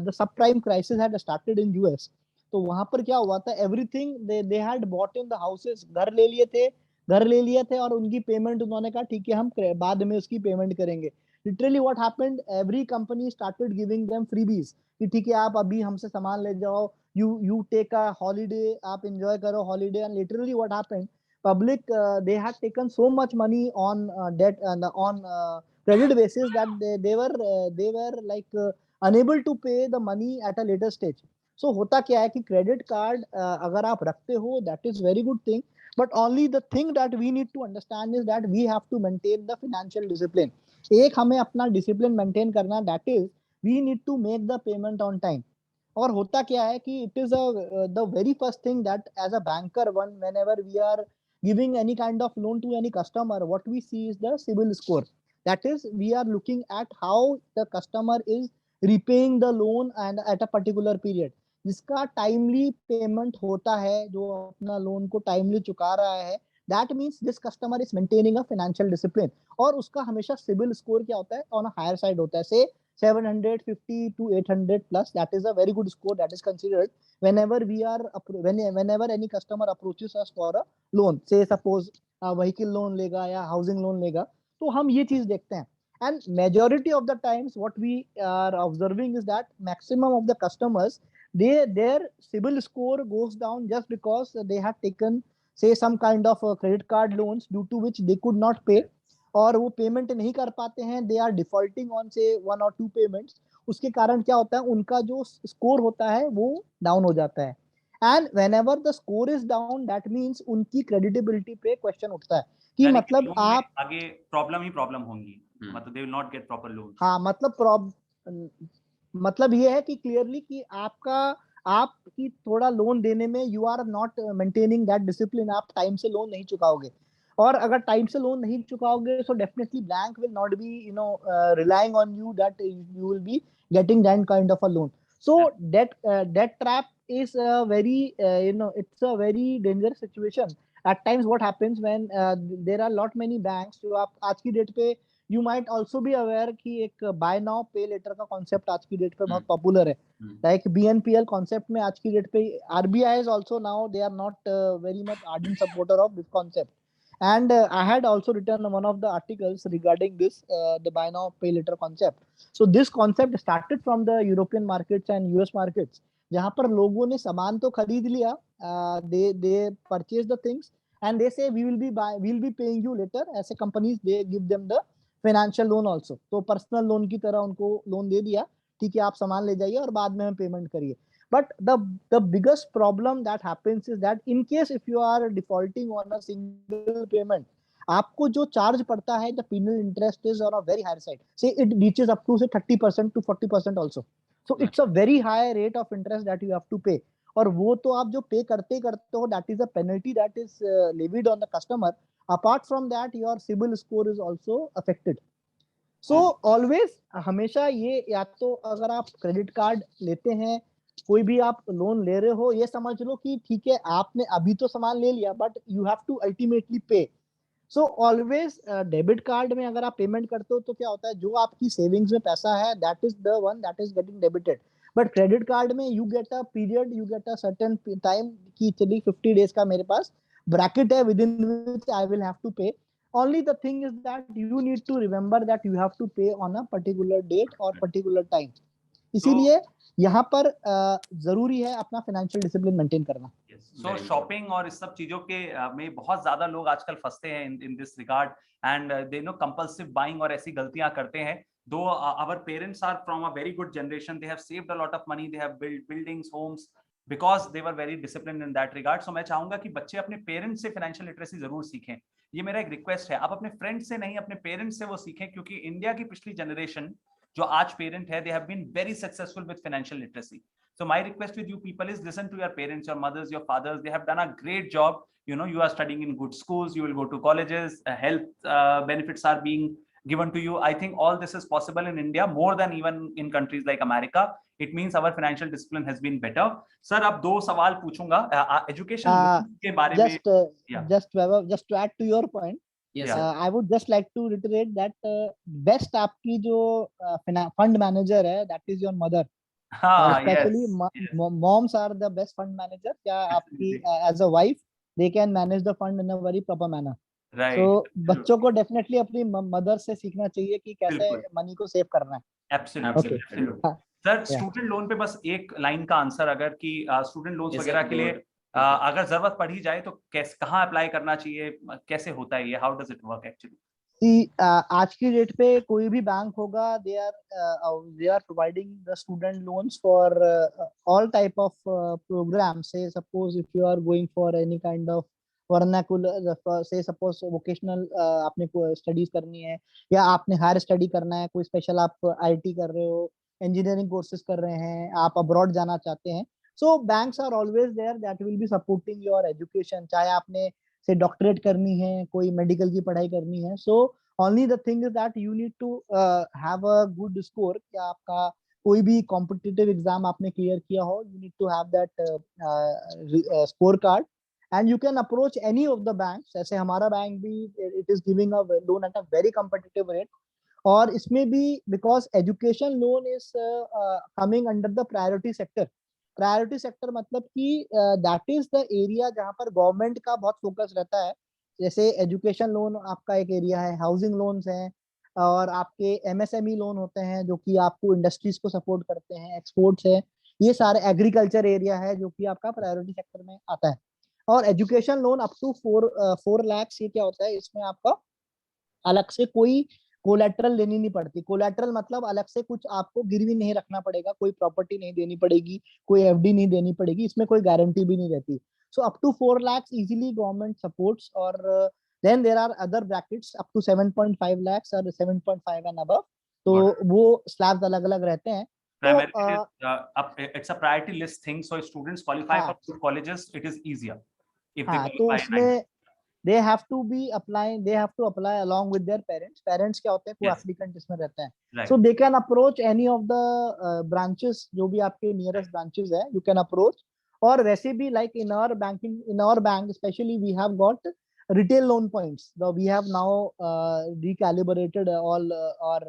the subprime crisis had started in US, तो वहां पर क्या हुआ था, everything they had bought in the houses, घर ले लिए थे और उनकी पेमेंट उन्होंने कहा ठीक है हम बाद में उसकी पेमेंट करेंगे। Literally what happened, every company started giving them freebies कि ठीक है आप अभी हमसे सामान ले जाओ, यू टेक अ हॉलीडे, आप एंजॉय करो holiday. And literally what happened, public they had taken so much money on debt and on credit basis that they were like unable to pay the money at a later stage. So होता क्या है कि credit card अगर आप रखते हो that is very good thing, but only the thing that we need to understand is that we have to maintain the financial discipline. एक हमें अपना डिसिप्लिन मेंटेन करना, that is we need to make the payment on time. और होता क्या है कि it is the very first thing that as a banker one whenever we are giving any kind of loan to any customer, what we see is the CIBIL score. That is, we are looking at how the customer is repaying the loan and at a particular period. जिसका timely payment होता है, जो अपना loan को timely चुका रहा है, that means this customer is maintaining a financial discipline. और उसका हमेशा सिबिल स्कोर क्या होता है, ऑन अ हायर साइड होता है, से 750 to 800 plus, that is a very good score that is considered whenever we are whenever any customer approaches us for a loan, say suppose vehicle loan लेगा या housing loan लेगा, तो हम ये चीज देखते हैं। and majority of the times what we are observing is that maximum of the customers, their CIBIL score goes down just because they have taken say some kind of credit card loans due to which they could not pay, और वो payment नहीं कर पाते हैं, they are defaulting on से 1 or 2 payments. उसके कारण क्या होता है, उनका जो स्कोर होता है वो डाउन हो जाता है। And whenever the score is down that means उनकी क्रेडिटेबिलिटी पे क्वेश्चन उठता है कि मतलब आप आगे प्रॉब्लम होंगी, मतलब they will not get proper loan. हाँ, मतलब ये है कि क्लियरली कि आपकी थोड़ा लोन देने में you are not maintaining that discipline, आप टाइम से लोन नहीं चुकाओगे। और अगर टाइम से लोन नहीं चुकाओगे so definitely bank will not be relying on you that you will be getting that kind of a loan. So debt trap is a very it's a very dangerous situation. At times what happens when there are lot many banks, जो आप आज की date पे you might also be aware कि एक buy now pay later का concept आज की डेट पे बहुत पॉपुलर है। like BNPL concept में आज की डेट पे RBI is also now they are not very much ardent supporter of this concept. And I had also written one of the articles regarding this the buy now pay later concept. So this concept started from the European markets and US markets, जहाँ पर लोगों ने सामान तो खरीद लिया, they purchase the things and they say we will be paying you later. ऐसे companies they give them the financial loan also, तो पर्सनल लोन की तरह उनको लोन दे दिया, ठीक है आप सामान ले जाइए और बाद में हम पेमेंट करिए। But the biggest problem that happens is that in case if you are defaulting on a single payment, आपको जो चार्ज पड़ता है, the penal interest is on a very higher side. Say it reaches up to say 30% to 40% also. So it's a very high rate of interest that you have to pay. और वो तो आप जो पे करते हो, that is a penalty that is levied on the customer. Apart from that, your CIBIL score is also affected. So always हमेशा ये, या तो अगर आप क्रेडिट कार्ड लेते हैं, कोई भी आप लोन ले रहे हो, ये समझ लो कि ठीक है आपने अभी तो सामान ले लिया but you have to ultimately pay. So always debit card में अगर आप पेमेंट करते हो तो क्या होता है, जो आपकी सेविंग्स में पैसा है that is the one that is getting debited. But credit card में you get a period, you get a certain time कि चलिए 50 डेज का मेरे पास ब्रैकेट है within which I will have to pay. only the thing is that you need to remember that you have to pay on a particular date or particular time. इसीलिए यहाँ पर जरूरी है अपना फाइनेंशियल डिसिप्लिन मेंटेन करना। सो shopping और इस सब चीजों के में बहुत ज्यादा लोग आजकल फंसते हैं in this regard and they know compulsive buying और ऐसी गलतियां करते हैं। Though our parents are from a very good generation, they have saved a lot of money, they have built buildings, homes, because they were very disciplined in that regard. So मैं चाहूंगा कि बच्चे अपने पेरेंट्स से financial literacy जरूर सीखें. ये मेरा एक रिक्वेस्ट है. आप अपने फ्रेंड्स से नहीं, अपने पेरेंट्स से वो सीखें, क्योंकि इंडिया की पिछली जनरेशन जो आज पेरेंट है, they have been very successful with financial literacy. So my request with you people is listen to your parents, your mothers, your fathers. They have done a great job. You know, you are studying in good schools, you will go to colleges, health benefits are being given to you. I think all this is possible in India more than even in countries like America. It means our financial discipline has been better. Sir, अब 2 सवाल पूछूंगा education के बारे में. Just to add to your point, Yes, Yeah. sir. I would just like to reiterate that best आपकी जो fund manager है, that is your mother. Especially yes. moms are the best fund manager. क्या आपकी as a wife they can manage the fund in a very proper manner. Right. So बच्चों को definitely अपनी mother से सीखना चाहिए कि कैसे बिल्कुल. money को save करना है. Absolutely. Okay. Absolutely. Sir, student loan पे बस एक लाइन का आंसर, अगर कि स्टूडेंट लोन्स Yes, वगैरह sir, के लिए good. अगर जरूरत पड़ी जाए तो कैसे, कहाँ अप्लाई करना चाहिए, कैसे होता है ये, how does it work actually? See, आज की डेट पे कोई भी बैंक होगा, they are providing the student loans for all type of programs. Say suppose if you are going for any kind of vernacular, say suppose vocational आपने कोई studies करनी है, या आपने higher study करना है, कोई special आप IT कर रहे हो, engineering courses कर रहे हैं, आप abroad जाना चाहते हैं, so banks are always there that will be supporting your education. चाहे आपने से डॉक्टरेट करनी है, कोई मेडिकल की पढ़ाई करनी है, so only the thing is that you need to have a good score. क्या आपका कोई भी कॉम्पिटिटिव एग्जाम आपने क्लियर किया हो, you need to have that score card and you can approach any of the banks. ऐसे हमारा bank भी it is giving a loan at a very competitive rate. और इसमें भी because education loan is coming under the priority sector. Priority sector मतलब कि that is the area जहां पर गवर्नमेंट का बहुत फोकस रहता है. जैसे एजुकेशन लोन आपका एक एरिया है, हाउसिंग लोन्स हैं, और आपके एमएसएमई लोन होते हैं जो कि आपको इंडस्ट्रीज को सपोर्ट करते हैं, एक्सपोर्ट्स है, ये सारे एग्रीकल्चर एरिया है जो कि आपका प्रायोरिटी सेक्टर में आता है. और education loan up to 4 lakh, ये क्या होता है, इसमें आपका अलग से कोई कोलेटरल लेनी नहीं पड़ती. कोलेटरल मतलब अलग से कुछ आपको गिरवी नहीं रखना पड़ेगा, कोई प्रॉपर्टी नहीं देनी पड़ेगी, कोई एफडी नहीं देनी पड़ेगी, इसमें कोई गारंटी भी नहीं रहती. So up to 4 lakhs easily government supports. और then there are other brackets up to 7.5 lakhs और 7.5 एंड अबव. तो वो स्लैब्स अलग अलग रहते हैं. Primarily, it's a priority list thing, so if students qualify for good colleges, it is easier if they तो qualify. उसमें they have to apply along with their parents. Parents क्या होते हैं, को Yes. applicant इसमें रहते हैं. Right. So they can approach any of the branches, जो भी आपके nearest branches है, you can approach. और वैसे भी like in our bank especially, we have got retail loan points. We have now recalibrated all our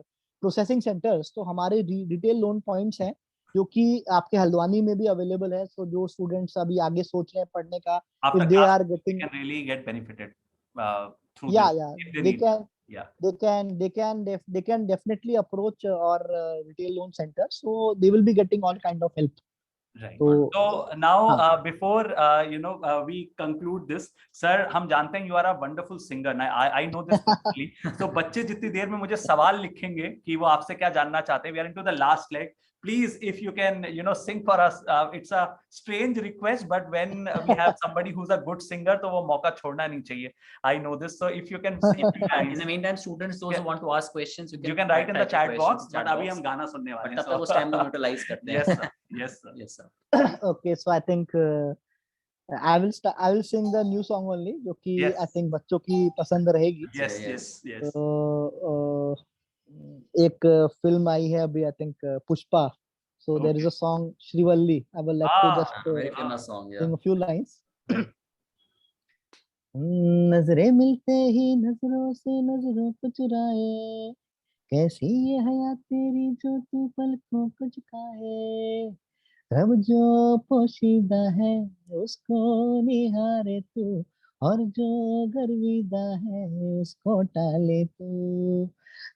processing centers. तो हमारे retail loan points हैं जो कि आपके हल्द्वानी में भी अवेलेबल है. सो जो स्टूडेंट्स अभी आगे सोच रहे हैं पढ़ने का, After if they class, are they getting, can really get benefited through yeah, this, if they they need. can Yeah. they can definitely approach our retail loan center, so they will be getting all kind of help. Right. So So now, before we conclude this, sir, हम जानते हैं you are a wonderful singer. I know this personally. So बच्चे जितनी देर में मुझे सवाल लिखेंगे कि वो आपसे क्या जानना चाहते हैं, we are into the last leg. Please, if you can, sing for us. It's a strange request, but when we have somebody who's a good singer, तो वो मौका छोड़ना नहीं चाहिए. I know this. So if you can, In the meantime, students, those who want to ask questions, you can write in the type chat your box. questions, But chat अभी box. हम गाना सुनने वाले But हैं. तब तक उस time को utilize करते हैं. Yes, sir. Yes, sir. Yes, sir. okay, so I think I will sing the new song only, जो कि Yes. I think बच्चों की पसंद रहेगी. Yes, Yes. yes, yes. एक फिल्म आई है अभी, I think Pushpa. So there is a song Shrivalli. I would like to just Very famous song, yeah. sing a few lines. Right. नजरें मिलते ही नजरों से नजरों को चुराए, कैसी ये हया तेरी जो तू पलकों को झुकाए, अब जो पोशीदा है उसको निहारे तू, और जो गर्विदा है उसको टाले तू,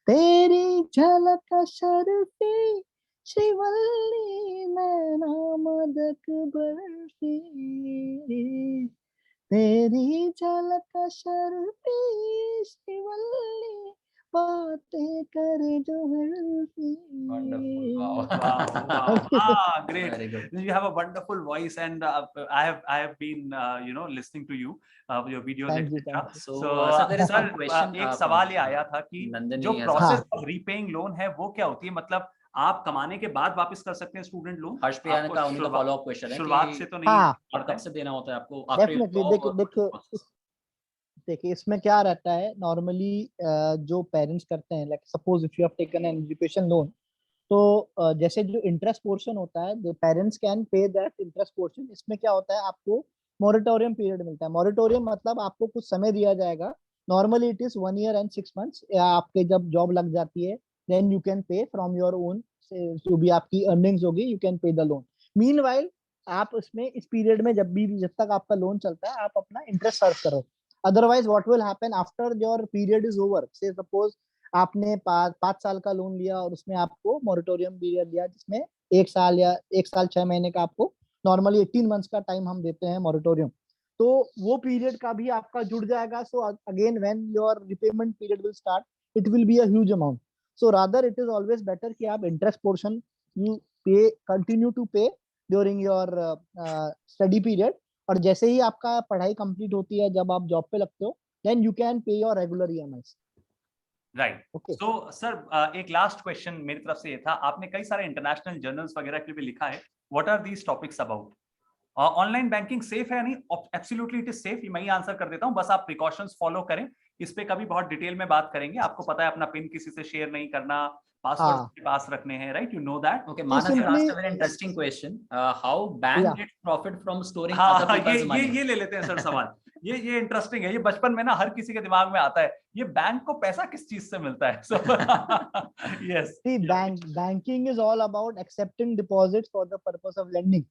तेरी झलक शर्फी श्रीवल्ली नैना मदक बर्फी, तेरी झलक शर्फी श्रीवल्ली बातें करे जो हल्फी. Wonderful. Wow. Wow, wow. Ah, great. Very good. You have a wonderful voice, and I have been listening to you, your videos, Thank you, etc. thank you. So, So sir, there is sir, one question एक from सवाल ये आया था कि Nandini जो has process asked. Of repaying loan है वो क्या होती है, मतलब आप कमाने के बाद वापस कर सकते हैं स्टूडेंट लोन? हर्ष प्रिया आपको का उनका शुरुआत follow-up question है शुरुआत से कि तो नहीं हाँ, और करते कब हैं? से देना होता है आपको after your definitely job or देखिए what process? देखिए इसमें क्या रहता है नॉर्मली जो पेरेंट्स करते हैं like suppose if you have taken an education loan, तो जैसे जो इंटरेस्ट पोर्शन होता है the parents can pay that interest portion. इसमें क्या होता है आपको मॉरिटोरियम पीरियड मिलता है। मॉरिटोरियम मतलब आपको कुछ समय दिया जाएगा। Normally it is 1 year and 6 months। या आपके जब जॉब लग जाती है then you can pay from your own, जो भी आपकी अर्निंग्स होगी you can pay the loan. Meanwhile आप इसमें इस पीरियड में जब तक आपका लोन चलता है आप अपना इंटरेस्ट सर्व करो। Otherwise what will happen after your period is over, से सपोज आपने 5 साल का लोन लिया और उसमें आपको मॉरिटोरियम पीरियड दिया जिसमें 1 साल या 1 साल 6 महीने का आपको, नॉर्मली 18 months का टाइम हम देते हैं मॉरिटोरियम, तो वो पीरियड का भी आपका जुड़ जाएगा। So again when your repayment period will start it will be a huge amount. So rather it is always better कि आप इंटरेस्ट पोर्शन यू पे कंटिन्यू टू पे ड्यूरिंग योर स्टडी पीरियड, और जैसे ही आपका पढ़ाई कंप्लीट होती है जब आप जॉब पे लगते हो then you can pay your regular EMIs. Right. Okay, so sir एक लास्ट क्वेश्चन मेरी तरफ से ये था, आपने कई सारे इंटरनेशनल जर्नल्स वगैरह के लिए भी लिखा है, what are these topics about? Online banking safe है या नहीं? एब्सोल्युटली इट इज सेफ, मैं ही आंसर कर देता हूं, बस आप प्रिकॉशंस फॉलो करें। इस पे कभी बहुत डिटेल में बात करेंगे, आपको पता है अपना पिन किसी से शेयर नहीं करना, पासवर्ड हाँ, के पास रखने हैं, right? You know that. Okay, ये Manas has simply asked a very interesting question. How bank या gets profit from storing हाँ other people's money? ये ले लेते हैं सर सवाल। ये इंटरेस्टिंग है, ये बचपन में ना हर किसी के दिमाग में आता है, ये बैंक को पैसा किस चीज से मिलता है? So yes, see banking is all about accepting deposits for the purpose of lending।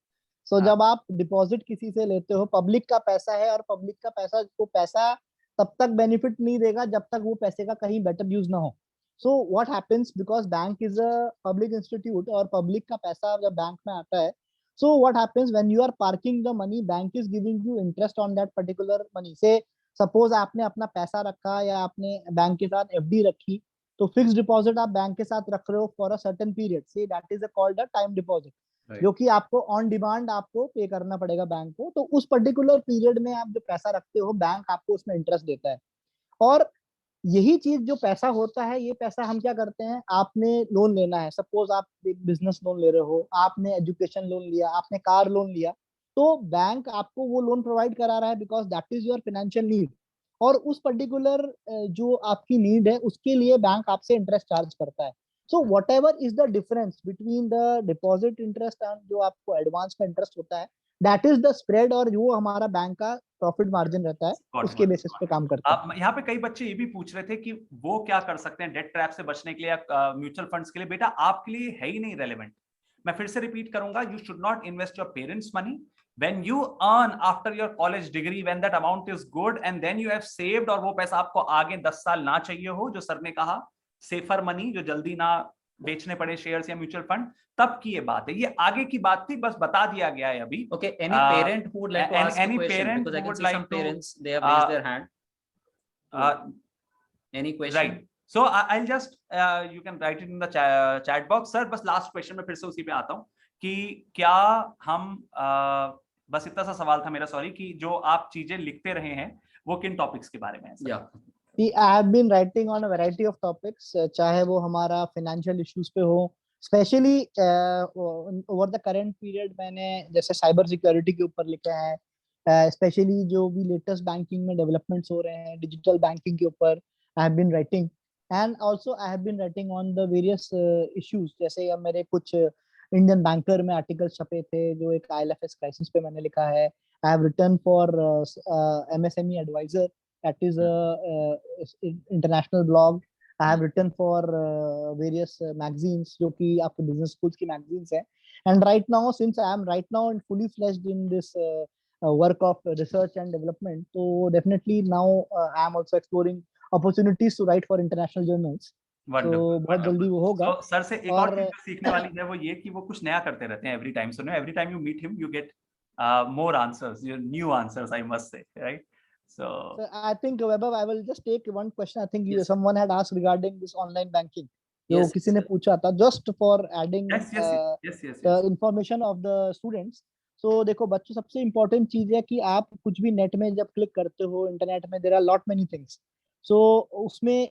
so जब आप डिपॉजिट किसी से लेते हो पब्लिक का पैसा है, और पब्लिक का पैसा को पैसा तब तक बेनिफिट नहीं देगा जब तक वो पैसे का कहीं बेटर यूज ना हो। So what happens because bank is a public institute और पब्लिक का पैसा जब बैंक में आता है, so what happens when you are parking the money bank is giving you interest on that particular money. Say suppose आपने अपना पैसा रखा या आपने बैंक के साथ एफडी रखी, तो फिक्स डिपॉजिट आप बैंक के साथ रख रहे हो for a certain period, say that is called a time deposit, जो कि आपको ऑन डिमांड आपको पे करना पड़ेगा बैंक को। तो उस पर्टिकुलर पीरियड में आप जो पैसा रखते हो बैंक आपको उसमें इंटरेस्ट देता है। और यही चीज जो पैसा होता है, ये पैसा हम क्या करते हैं, आपने लोन लेना है, सपोज आप एक बिजनेस लोन ले रहे हो, आपने एजुकेशन लोन लिया, आपने कार लोन लिया, तो बैंक आपको वो लोन प्रोवाइड करा रहा है because that is your financial need. और उस पर्टिकुलर जो आपकी नीड है उसके लिए बैंक आपसे इंटरेस्ट चार्ज करता है। So what ever is the difference between the deposit interest and जो आपको एडवांस का इंटरेस्ट होता है, दैट इज द स्प्रेड, और जो हमारा बैंक का प्रॉफिट मार्जिन रहता है उसके बेसिस पे काम करता है। आप यहाँ पे कई बच्चे ये भी पूछ रहे थे कि वो क्या कर सकते हैं डेट ट्रैप से बचने के लिए या म्यूचुअल फंड्स के लिए। बेटा आपके लिए है ही नहीं रेलेवेंट। मैं फिर से रिपीट करूंगा, you should not invest your parents money when you earn after your college degree, when that amount is good and then you have saved, और वो पैसा आपको आगे 10 साल ना चाहिए हो, जो सर ने कहा सेफर मनी, जो जल्दी ना बेचने पड़े शेयर्स या म्यूचुअल फंड, तब की ये बात है। ये आगे की बात थी, बस बता दिया गया है अभी। Okay, any parent who would like to ask a any question, parent because I who can would see like some to, parents, they have raised their hand. Any question? Right. So I'll just you can write it in the chat box. Sir, बस last question में फिर से उसी पे आता हूँ कि क्या हम बस इतना सा सवाल था मेरा, सॉरी, कि जो आप चीजें लिखते रहे हैं वो किन टॉपिक्स के बारे में है? Yeah. I have been writing on a variety of topics, चाहे वो हमारा financial issues पे हो, specially over the current period मैंने जैसे साइबर सिक्योरिटी के ऊपर लिखा है, स्पेशली जो भी लेटेस्ट बैंकिंग में डेवलपमेंट्स हो रहे हैं डिजिटल बैंकिंग के ऊपर I have been writing. And also I have been writing on the various issues, जैसे अब मेरे कुछ इंडियन बैंकर में आर्टिकल्स छपे थे, जो एक IL&FS क्राइसिस पे मैंने लिखा है। I have written for MSME advisor, that is a international blog. I have written for various magazines जो कि आपके business schools की magazines हैं. And right now, since I am right now and fully fledged in this work of research and development, so definitely now I am also exploring opportunities to write for international journals. So बहुत जल्दी वो होगा। So, sir से एक और चीज जो सीखने वाली है वो ये कि वो कुछ नया करते रहते हैं every time. So every time you meet him, you get more answers, new answers, I must say, right? So I think Vaibhav, I will just take one question. I think Yes. someone had asked regarding this online banking. जो Yes, किसी ने sir. पूछा था, just for adding Yes, yes, yes, yes, yes, the yes. Information of the students. So देखो बच्चों, सबसे important चीज है कि आप कुछ भी नेट में जब क्लिक करते हो, इंटरनेट में there are lot many things. So उसमें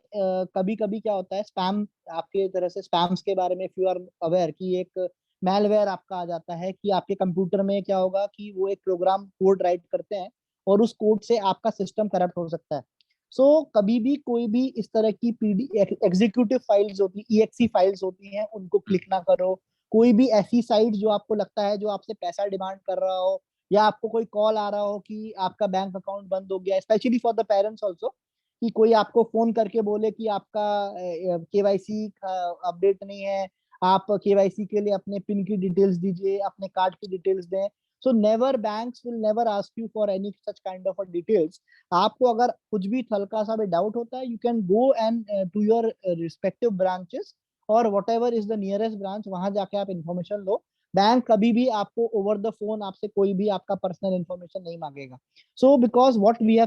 कभी कभी क्या होता है, स्पैम, आपके तरह से स्पैम्स के बारे में इफ यू आर अवेयर कि एक मैलवेयर आपका आ जाता है कि आपके कंप्यूटर में क्या होगा कि वो एक प्रोग्राम कोड राइट करते हैं और उस कोड से आपका सिस्टम करप्ट हो सकता है। सो कभी भी कोई भी इस तरह की पीडी एग्जीक्यूटिव फाइल्स होती, ईएक्सी फाइल्स होती हैं, उनको क्लिक ना करो। कोई भी ऐसी साइट जो आपको लगता है जो आपसे पैसा डिमांड कर रहा हो, या आपको कोई कॉल आ रहा हो कि आपका बैंक अकाउंट बंद हो गया, specially for the parents also, कि कोई आपको फोन करके बोले कि आपका केवाईसी अपडेट नहीं है, आप केवाईसी के लिए अपने पिन की डिटेल्स दीजिए, अपने कार्ड की डिटेल्स दें। So never, banks will never ask you for any such kind of details. आपको अगर कुछ भी हल्का सा भी डाउट होता है, you can go and to your respective branches और whatever is the nearest branch, वहां जाके आप इंफॉर्मेशन लो। बैंक कभी भी आपको ओवर द फोन आपसे कोई भी आपका पर्सनल इंफॉर्मेशन नहीं मांगेगा। So because what we have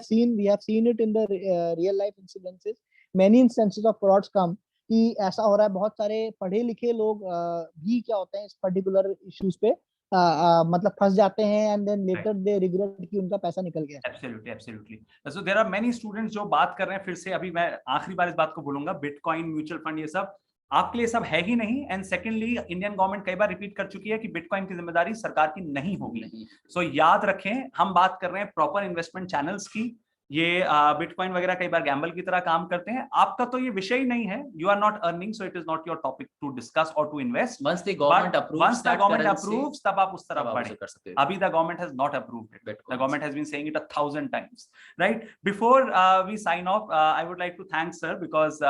seen it in the real life incidences, many instances of frauds come, कि ऐसा हो रहा है, बहुत सारे पढ़े लिखे लोग भी क्या होते हैं इस पर्टिकुलर इश्यूज पे मतलब फंस जाते हैं, and then later they regret कि उनका पैसा निकल गया। Absolutely, absolutely. So there are many students जो बात कर रहे हैं, फिर से अभी मैं आखिरी बार इस बात को बोलूंगा, बिटकॉइन, म्यूचुअल फंड, ये सब आपके लिए सब है ही नहीं। एंड सेकेंडली, इंडियन गवर्नमेंट कई बार रिपीट कर चुकी है कि बिटकॉइन की जिम्मेदारी सरकार की नहीं होगी। सो याद रखें, हम बात कर रहे हैं प्रॉपर इन्वेस्टमेंट चैनल्स की। ये बिटकॉइन वगैरह कई बार गैम्बल की तरह काम करते हैं। आपका तो ये विषय ही नहीं है, you are not earning, so it is not your topic to discuss और to invest. Once the government approves Once the that government currency, approves, तब आप उस तब तरफ आप बढ़े। उसे कर सकते हो। अभी the government has not approved it. The Bitcoins. government has been saying it 1,000 times, right? Before we sign off, I would like to thank sir because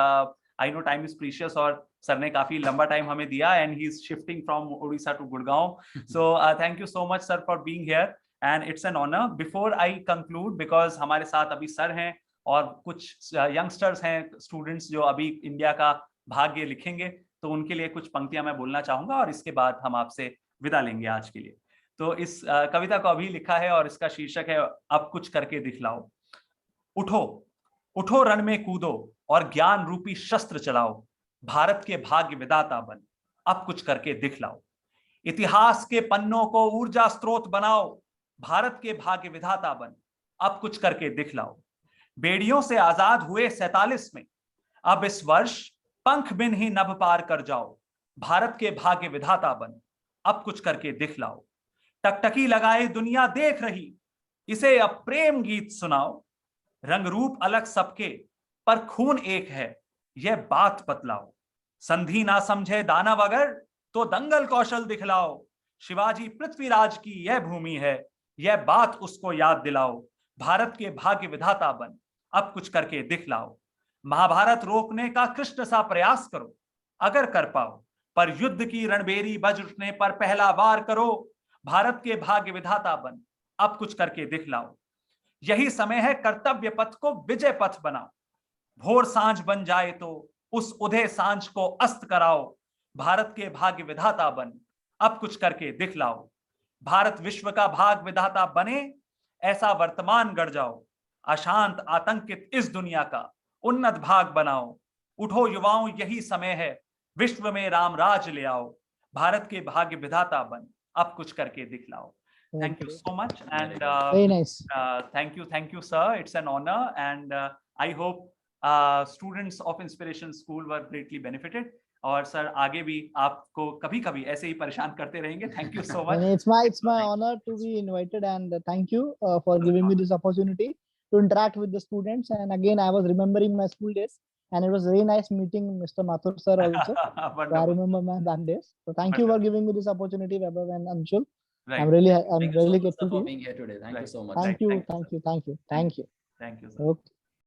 I know time is precious और sir ने काफी लंबा time हमें दिया and he is shifting from Odisha to Gurgaon. So thank you so much sir for being here and it's an honor. Before I conclude, because हमारे साथ अभी sir हैं और कुछ youngsters हैं, students जो अभी इंडिया का भाग्य लिखेंगे, तो उनके लिए कुछ पंक्तियां मैं बोलना चाहूंगा और इसके बाद हम आपसे विदा लेंगे आज के लिए। तो इस कविता को अभी लिखा है और इसका शीर्षक है अब कुछ करके दिखलाओ। उठो उठो रण में कूदो और ज्ञान रूपी शस्त्र चलाओ, भारत के भाग्य विधाता बन अब कुछ करके दिखलाओ। इतिहास के पन्नों को ऊर्जा स्रोत बनाओ, भारत के भाग्य विधाता बन अब कुछ करके दिखलाओ। बेड़ियों से आजाद हुए 47 में, अब इस वर्ष पंख बिन ही नभ पार कर जाओ, भारत के भाग्य विधाता बन अब कुछ करके दिखलाओ। टकटकी लगाए दुनिया देख रही, इसे अब प्रेम गीत सुनाओ, रंग रूप अलग सबके पर खून एक है, यह बात बतलाओ। संधि ना समझे दानव अगर तो दंगल कौशल दिखलाओ, शिवाजी पृथ्वीराज की यह भूमि है, यह बात उसको याद दिलाओ। भारत के भाग्य विधाता बन अब कुछ करके दिखलाओ। महाभारत रोकने का कृष्ण सा प्रयास करो अगर कर पाओ, पर युद्ध की रणबेरी बज उठने पर पहला वार करो, भारत के भाग्य विधाता बन अब कुछ करके दिखलाओ। यही समय है कर्तव्य पथ को विजय पथ बनाओ, भोर सांझ बन जाए तो उस उदय सांझ को अस्त कराओ, भारत के भाग्य विधाता बन अब कुछ करके दिखलाओ। भारत विश्व का भाग्य विधाता बने, ऐसा वर्तमान गढ़ जाओ, अशांत आतंकित इस दुनिया का उन्नत भाग बनाओ। उठो युवाओं यही समय है, विश्व में राम राज ले आओ, भारत के भाग्य विधाता बन अब कुछ करके दिखलाओ। Thank you so much and Very nice. thank you sir, it's an honor and I hope students of Inspiration School were greatly benefited और सर आगे भी आपको कभी कभी ऐसे ही परेशान करते रहेंगे। Thank you so much. It's my honor to be invited and thank you for giving me this opportunity to interact with the students. And again, I was remembering my school days and it was very nice meeting Mr. Mathur sir also. So I remember my back days. So thank you for giving me this opportunity, Vaibhav and Anshul. Right. I'm really Thank you so much, sir, grateful to for you. being here today. Thank you so much. Thank you. Thank you, sir. Thank you. Thank you sir. Okay.